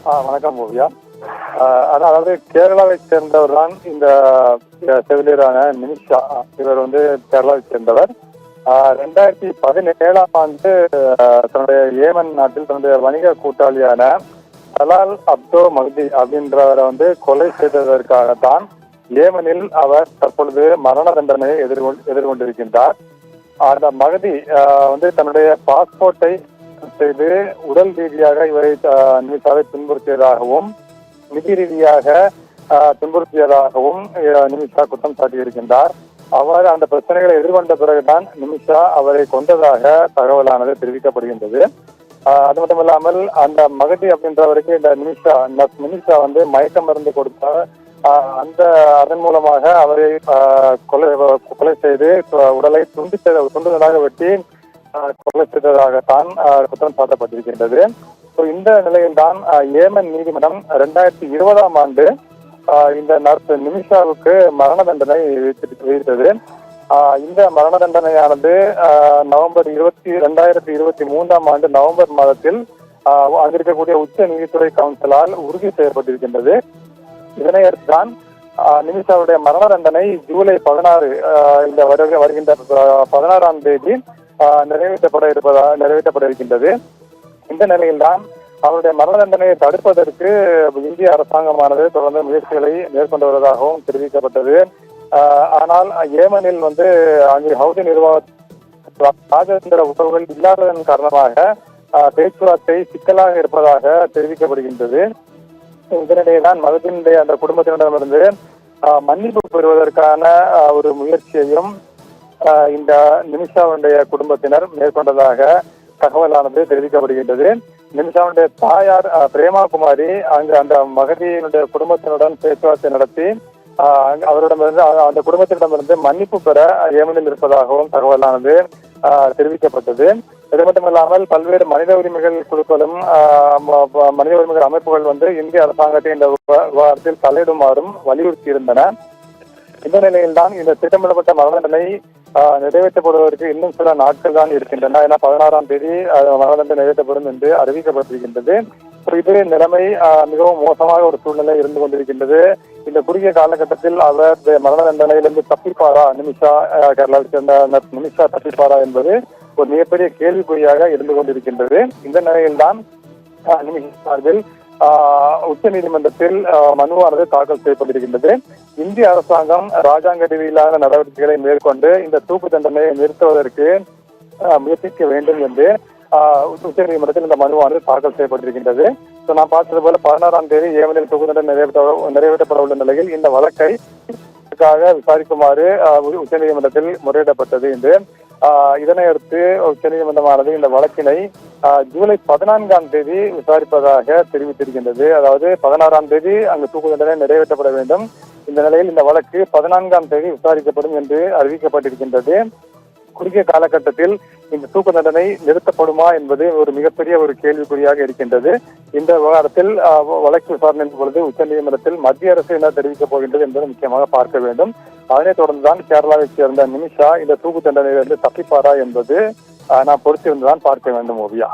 வணக்கம் ஓவியா. அதாவது கேரளாவை சேர்ந்தவர் தான் இந்த செவிலியரான நிமிஷா. இவர் கேரளாவை சேர்ந்தவர். 2017ஆம் ஆண்டு தன்னுடைய ஏமன் நாட்டில் தன்னுடைய வணிக கூட்டாளியான சலால் அப்தோ மஹ்தி அப்படின்றவரை கொலை செய்ததற்காகத்தான் ஏமனில் அவர் தற்பொழுது மரண தண்டனையை எதிர்கொண்டிருக்கின்றார். அந்த மஹ்தி தன்னுடைய பாஸ்போர்ட்டை செய்து உடல் ரீதியாக இவரை நிமிஷாவை துன்புறுத்தியதாகவும் நிதி ரீதியாக துன்புறுத்தியதாகவும் நிமிஷா குற்றம் சாட்டியிருக்கின்றார். அவர் அந்த பிரச்சனைகளை எதிர்கொண்ட பிறகுதான் நிமிஷா அவரை கொண்டதாக தகவலானது தெரிவிக்கப்படுகின்றது. அது மட்டுமில்லாமல் அந்த மஹ்தி அப்படின்றவருக்கு இந்த நிமிஷா மயக்க மருந்து கொடுத்தார். அதன் மூலமாக அவரை கொலை செய்து உடலை துண்டுகளாக வெட்டி கொலை செய்ததாகத்தான் குற்றம் சாட்டப்பட்டிருக்கின்றது. இந்த நிலையில்தான் ஏமன் நீதிமன்றம் 2020ஆம் ஆண்டு இந்த நர்ஸ் நிமிஷாவுக்கு மரண தண்டனை விதித்தது. இந்த மரண தண்டனையானது நவம்பர் 2023ஆம் ஆண்டு நவம்பர் மாதத்தில் அங்கிருக்கக்கூடிய உச்ச நீதித்துறை கவுன்சிலால் உறுதி செய்யப்பட்டிருக்கின்றது. இதனை அடுத்துதான் நிமிஷாவுடைய மரண தண்டனை ஜூலை 16 இந்த வருகின்ற 16ஆம் தேதி நிறைவேற்றப்பட இருக்கின்றது. இந்த நிலையில்தான் அவருடைய மரண தண்டனையை தடுப்பதற்கு இந்திய அரசாங்கமானது தொடர்ந்து முயற்சிகளை மேற்கொண்டு வருவதாகவும் தெரிவிக்கப்பட்டது. ஆனால் ஏமனில் அங்கு ஹவுதி நிர்வாக ராஜதந்திர உறவுகள் இல்லாததன் காரணமாக பேச்சுவார்த்தை சிக்கலாக இருப்பதாக தெரிவிக்கப்படுகின்றது. இதனிடையேதான் மகத்தினுடைய அந்த குடும்பத்தினரிடமிருந்து மன்னிப்பு பெறுவதற்கான ஒரு முயற்சியையும் இந்த நிமிஷாவுடைய குடும்பத்தினர் மேற்கொண்டதாக தகவலானது தெரிவிக்கப்படுகின்றது. நிமிஷாவுடைய தாயார் பிரேமா குமாரி அங்கு அந்த மகதியினுடைய குடும்பத்தினுடன் பேச்சுவார்த்தை நடத்தி அவரிடமிருந்து அந்த குடும்பத்தினிடமிருந்து மன்னிப்பு பெற ஏமனில் இருப்பதாகவும் தகவலானது தெரிவிக்கப்பட்டது. இது மட்டுமில்லாமல் பல்வேறு மனித உரிமைகள் குழுக்களும் மனித உரிமைகள் அமைப்புகள் இந்திய அரசாங்கத்தை இந்த விவகாரத்தில் தலையிடுமாறும் வலியுறுத்தியிருந்தன. இந்த நிலையில்தான் இந்த திட்டமிடப்பட்ட மரண தண்டனை நிறைவேற்றப்படுவதற்கு இன்னும் சில நாட்கள் தான் இருக்கின்றன. ஏன்னா 16ஆம் தேதி மரண தண்டனை நிறைவேற்றப்படும் என்று அறிவிக்கப்பட்டிருக்கின்றது. இது நிலைமை மிகவும் மோசமாக ஒரு சூழ்நிலை இருந்து கொண்டிருக்கின்றது. இந்த குறுகிய காலகட்டத்தில் அவர் மரண தண்டனையிலிருந்து தப்பிப்பாரா, கேரளாவை சேர்ந்த நிமிஷா தப்பிப்பாரா என்பது ஒரு மிகப்பெரிய கேள்விக்குறியாக இருந்து கொண்டிருக்கின்றது. இந்த நிலையில்தான் நிமிஷா சார்பில் உச்ச நீதிமன்றத்தில் மனுவானது தாக்கல் செய்யப்பட்டிருக்கின்றது. இந்திய அரசாங்கம் ராஜாங்க ரீதியிலான நடவடிக்கைகளை மேற்கொண்டு இந்த தூக்கு தண்டனையை நிறுத்துவதற்கு முயற்சிக்க வேண்டும் என்று உச்ச நீதிமன்றத்தில் இந்த மனுவானது தாக்கல் செய்யப்பட்டிருக்கின்றது. நான் பார்த்தது போல 16ஆம் தேதி ஏமனில் தூக்கு தண்டனை நிறைவேற்றப்பட உள்ள நிலையில் இந்த வழக்கை விசாரிக்குமாறு உச்ச நீதிமன்றத்தில் முறையிடப்பட்டது என்று இதனையடுத்து உச்சநீதிமன்றமானது இந்த வழக்கினை ஜூலை 14ஆம் தேதி விசாரிப்பதாக தெரிவித்திருக்கின்றது. அதாவது 16ஆம் தேதி அங்கு தூக்கு தண்டனை நிறைவேற்றப்பட வேண்டும். இந்த நிலையில் இந்த வழக்கு 14ஆம் தேதி விசாரிக்கப்படும் என்று அறிவிக்கப்பட்டிருக்கின்றது. குறுகிய காலகட்டத்தில் இந்த தூக்கு தண்டனை நிறுத்தப்படுமா என்பது ஒரு மிகப்பெரிய ஒரு கேள்விக்குறியாக இருக்கின்றது. இந்த விவகாரத்தில் வழக்கு விசாரணையின் பொழுது உச்சநீதிமன்றத்தில் மத்திய அரசு என்ன தெரிவிக்கப் போகின்றது என்பதை முக்கியமாக பார்க்க வேண்டும். அதனைத் தொடர்ந்துதான் கேரளாவை சேர்ந்த நிமிஷா இந்த தூக்கு தண்டனையிலிருந்து தப்பிப்பாரா என்பது நாம் பொறுத்திருந்துதான் பார்க்க வேண்டும் ஓவியா.